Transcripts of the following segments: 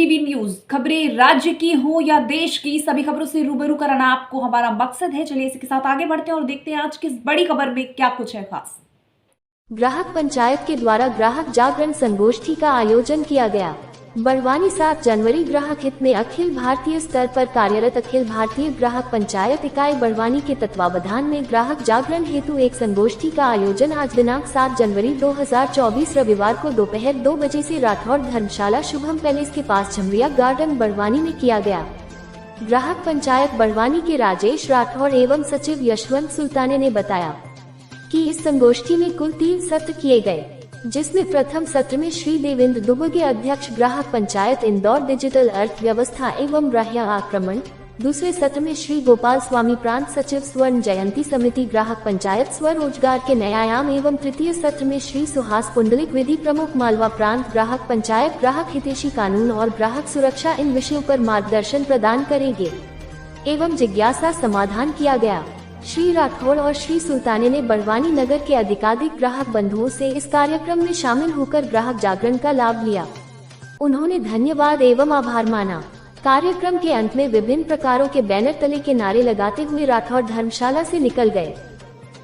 TV news, खबरें राज्य की हो या देश की, सभी खबरों से रूबरू कराना आपको हमारा मकसद है। चलिए इसी के साथ आगे बढ़ते हैं और देखते हैं आज की इस बड़ी खबर में क्या कुछ है खास। ग्राहक पंचायत के द्वारा ग्राहक जागरण संगोष्ठी का आयोजन किया गया। बड़वानी 7 जनवरी। ग्राहक हित में अखिल भारतीय स्तर पर कार्यरत अखिल भारतीय ग्राहक पंचायत इकाई बड़वानी के तत्वावधान में ग्राहक जागरण हेतु एक संगोष्ठी का आयोजन आज दिनांक 7 जनवरी 2024 रविवार को दोपहर 2 बजे से राठौड़ धर्मशाला शुभम पैलेस के पास झमरिया गार्डन बड़वानी में किया गया। ग्राहक पंचायत बड़वानी के राजेश राठौड़ एवं सचिव यशवंत सुल्ताने ने बताया कि इस संगोष्ठी में कुल 3 सत्र किए गए, जिसमें प्रथम सत्र में श्री देवेंद्र दुबे अध्यक्ष ग्राहक पंचायत इंदौर डिजिटल अर्थव्यवस्था एवं ग्राह्य आक्रमण, दूसरे सत्र में श्री गोपाल स्वामी प्रांत सचिव स्वर्ण जयंती समिति ग्राहक पंचायत स्वरोजगार के नए आयाम एवं तृतीय सत्र में श्री सुहास पुंडलिक विधि प्रमुख मालवा प्रांत ग्राहक पंचायत ग्राहक हितैषी कानून और ग्राहक सुरक्षा इन विषयों पर मार्गदर्शन प्रदान करेंगे एवं जिज्ञासा समाधान किया गया। श्री राठौड़ और श्री सुल्ताने ने बड़वानी नगर के अधिकाधिक ग्राहक बंधुओं से इस कार्यक्रम में शामिल होकर ग्राहक जागरण का लाभ लिया। उन्होंने धन्यवाद एवं आभार माना। कार्यक्रम के अंत में विभिन्न प्रकारों के बैनर तले के नारे लगाते हुए राठौड़ धर्मशाला से निकल गए।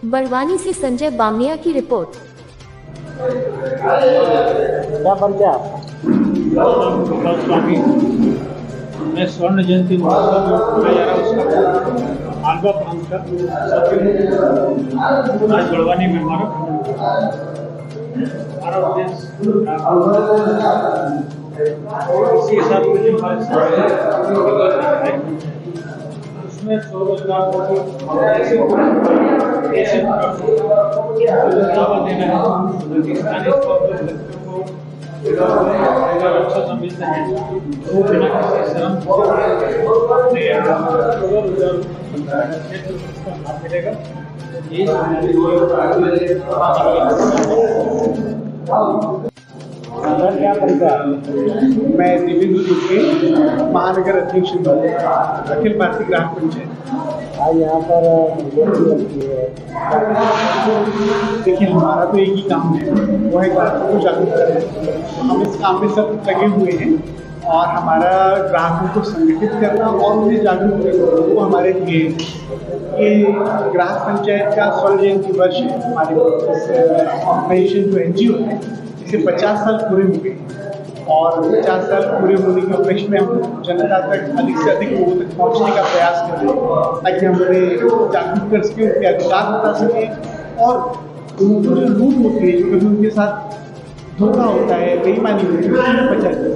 बड़वानी से संजय बामनिया की रिपोर्ट। क्या परिचय आपका? मैं स्वर्ण जयंती महोत्सव जो मनाया जा रहा है उसका मालवा प्रांत का आज बड़वानी में हमारा उद्देश्य इसी हिसाब से जो हमारे उसमें स्वरोजगार को ऐसे बढ़ावा देना है। स्थानीय अगर अच्छा समझते हैं तो बिना किसी श्रम मिलेगा। क्या परिचय? मैं देवेंद्र दुबे महानगर अध्यक्ष अखिल भारतीय ग्राहक पंचायत। आज यहाँ पर देखिए हमारा तो एक ही काम है, वो है ग्राहकों को जागरूक करना। हम इस काम में सब लगे हुए हैं और हमारा ग्राहकों को संगठित करना और उन्हें जागरूक करना वो हमारे लिए ये ग्राहक पंचायत का स्वर्ण जयंती वर्ष है। हमारे ऑर्गेनाइजेशन जो NGO है इसे 50 साल पूरे हो गए और 50 साल पूरे होने के उपलक्ष्य में हम जनता तक अधिक से अधिक लोगों तक पहुँचने का प्रयास कर रहे हैं ताकि हम उन्हें जागरूक कर सकें, उनके अधिकार बता सकें और उनको जो लूट होती है, जो कभी उनके साथ धोखा होता है, बेईमानी होती है, उसमें बचा जाए।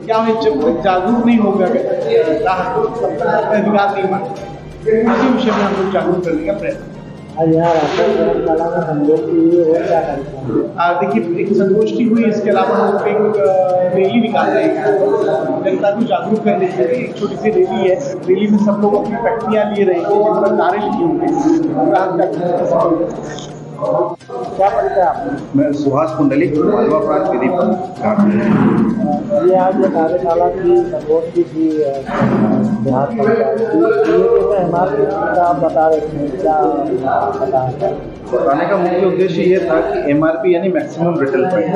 क्या है जब तक जागरूक नहीं होगा ग्राहक अधिकार नहीं मानते। इसी विषय में हम लोग जागरूक करने का प्रयत्न। आज यहाँ धर्मशाला में संगोष्ठी हुई और क्या कार्यक्रम? देखिए एक संगोष्ठी हुई, इसके अलावा हम लोग एक रैली निकाले हैं जनता को जागरूक करने के लिए। एक छोटी सी रैली है, रैली में सब लोग अपनी पट्टियाँ लिए रहेंगे जिन पर नारे लिखे होंगे। क्या परिचय आपका? मैं सुहास पुंडलिक मालवा प्रांत विधि ये आज कार्यशाला की संगोष्ठी की बिहार पंचायत MRP का आप बता रहे थे, क्या बताने का मुख्य उद्देश्य ये था कि MRP यानी मैक्सिमम रिटेल प्राइस,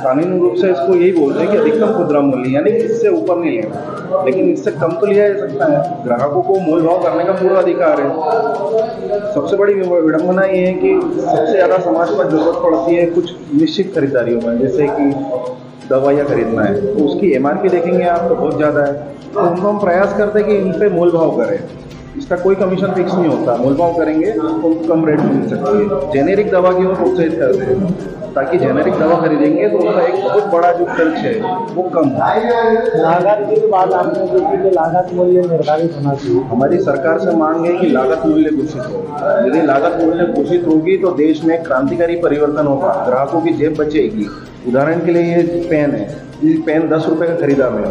कानूनी रूप से इसको यही बोलते हैं कि अधिकतम खुदरा मूल्य, यानी इससे ऊपर नहीं लेना, लेकिन इससे कम तो लिया जा सकता है। ग्राहकों को मोल भाव करने का पूरा अधिकार है। सबसे बड़ी विडंबना ये है कि सबसे ज़्यादा समाज पर जरूरत पड़ती है कुछ निश्चित खरीदारियों में, जैसे कि दवाइयाँ खरीदना है तो उसकी MRP देखेंगे आप तो बहुत ज़्यादा है, तो उनको हम प्रयास करते हैं कि इन पर मोल भाव करें। इसका कोई कमीशन फिक्स नहीं होता, मोल भाव करेंगे तो कम रेट में मिल सकती है। जेनेरिक दवा की ओर प्रोत्साहित करते हैं ताकि जेनेरिक दवा खरीदेंगे तो उनका एक बहुत बड़ा जो खर्च है वो कम हो। लागत की बात आपने देखी कि लागत मूल्य निर्धारित होना चाहिए। हमारी सरकार से मांग है कि लागत मूल्य घोषित हो। यदि लागत मूल्य घोषित होगी तो देश में क्रांतिकारी परिवर्तन होगा, ग्राहकों की जेब बचेगी। उदाहरण के लिए ये पेन है, ये पेन 10 रुपये का खरीदा मैंने,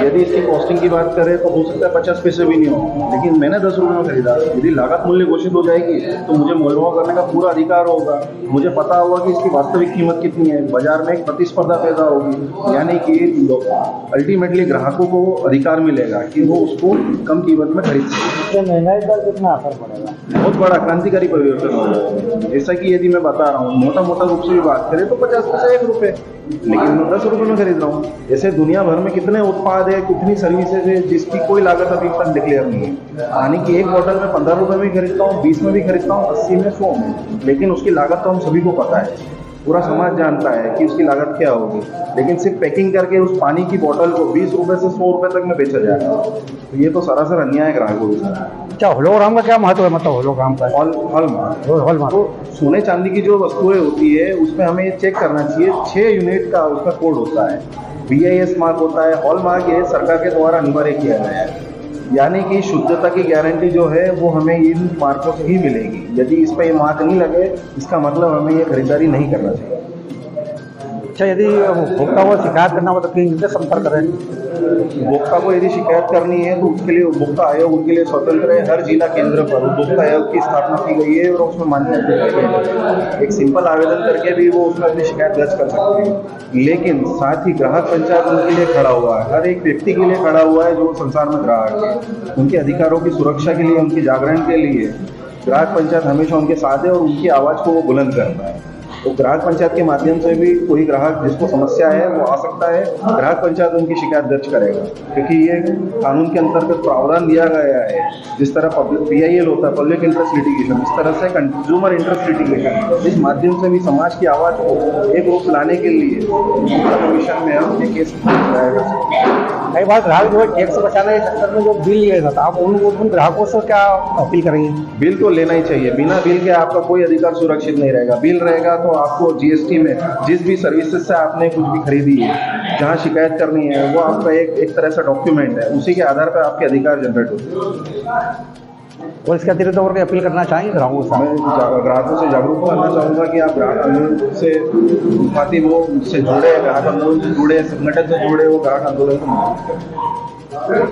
यदि इसकी कॉस्टिंग की बात करें तो हो सकता है 50 पैसे भी नहीं हो, लेकिन मैंने 10 रुपये में खरीदा। यदि लागत मूल्य घोषित हो जाएगी तो मुझे मोल भाव करने का पूरा अधिकार होगा, मुझे पता होगा कि इसकी वास्तविक कीमत कितनी है, बाजार में एक प्रतिस्पर्धा पैदा होगी, यानी कि अल्टीमेटली ग्राहकों को अधिकार मिलेगा कि वो उसको कम कीमत में खरीद सके। महंगाई पर कितना असर पड़ेगा? बहुत बड़ा क्रांतिकारी परिवर्तन हो जाएगा। जैसा कि यदि मैं बता रहा हूँ, मोटा मोटा रूप से भी बात करें तो 50 पैसे 1 रुपये। लेकिन मैं 10 रुपये में खरीद रहा हूँ। ऐसे दुनिया भर में कितने उत्पाद है, कितनी सर्विसेज है जिसकी कोई लागत अभी तक डिक्लेयर नहीं है। पानी की एक बॉटल में 15 रुपये में खरीदता हूँ, 20 में भी खरीदता हूँ, 80 में, 100 में, लेकिन उसकी लागत तो हम सभी को पता है, पूरा समाज जानता है कि उसकी लागत क्या होगी। लेकिन सिर्फ पैकिंग करके उस पानी की बोतल को 20 रुपये से 100 रुपये तक में बेचा जाएगा, तो ये तो सरासर अन्याय है ग्राहकों के साथ। अच्छा, होलोग्राम का क्या महत्व है? मतलब होलोग्राम का हॉलमार्क तो सोने चांदी की जो वस्तुएं होती है उसमें हमें ये चेक करना चाहिए, 6 यूनिट का उसका कोड होता है, BIS मार्क होता है। हॉलमार्क ये सरकार के द्वारा अनिवार्य किया गया है, यानी कि शुद्धता की गारंटी जो है वो हमें इन मार्कों से ही मिलेगी। यदि इस पर ये मार्क नहीं लगे, इसका मतलब हमें ये खरीदारी नहीं करना चाहिए। अच्छा, यदि उपभोक्ता को शिकायत करना हो तो किनसे संपर्क करें? उपभोक्ता को यदि शिकायत करनी है तो उसके लिए उपभोक्ता आयोग उनके लिए स्वतंत्र है। हर जिला केंद्र पर उपभोक्ता आयोग की स्थापना की गई है और उसमें मान्य एक सिंपल आवेदन करके भी वो उसमें अपनी शिकायत दर्ज कर सकते हैं। लेकिन साथ ही ग्राहक पंचायत उनके लिए खड़ा हुआ है, हर एक व्यक्ति के लिए खड़ा हुआ है जो संसार में ग्राहक है। उनके अधिकारों की सुरक्षा के लिए, उनके जागरण के लिए ग्राहक पंचायत हमेशा उनके साथ है और उनकी आवाज़ को वो बुलंद करता है। तो ग्राहक पंचायत के माध्यम से भी कोई ग्राहक जिसको समस्या है वो आ सकता है, ग्राहक पंचायत उनकी शिकायत दर्ज करेगा, क्योंकि ये कानून के अंतर्गत प्रावधान दिया गया है। जिस तरह PIL होता है, पब्लिक इंटरेस्ट लिटिगेशन, इस तरह से कंज्यूमर इंटरेस्ट लिटिगेशन, इस माध्यम से भी समाज की आवाज़ को एक रूप लाने के लिए कमीशन में हम ये केस कई बार ग्राहक जो है टैक्स बचाने के चक्कर में जो बिल लिया जाता है, आप उन ग्राहकों से क्या अपील करेंगे? बिल तो लेना ही चाहिए, बिना बिल के आपका कोई अधिकार सुरक्षित नहीं रहेगा। बिल रहेगा तो आपको GST में जिस भी सर्विसेज से आपने कुछ भी खरीदी है, जहाँ शिकायत करनी है, वो आपका एक तरह से डॉक्यूमेंट है, उसी के आधार पर आपके अधिकार जनरेट होते हैं। और इसके अतिरिक्त और अपील करना चाहेंगे ग्राहकों से? मैं ग्राहकों से जागरूक करना चाहूँगा कि आप ग्राहक आंदोलन से वो उससे जुड़े, ग्राहक आंदोलन से जुड़े, संगठन से जुड़े, वो ग्राहक आंदोलन को मदद करें।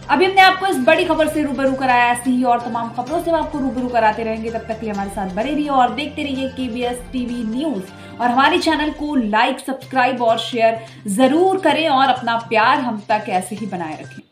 अभी हमने आपको इस बड़ी खबर से रूबरू कराया, ऐसी ही और तमाम खबरों से हम आपको रूबरू कराते रहेंगे। तब तक के लिए हमारे साथ बने रहिए और देखते रहिए KBS TV न्यूज, और हमारे चैनल को लाइक, सब्सक्राइब और शेयर जरूर करें और अपना प्यार हम तक ऐसे ही बनाए रखें।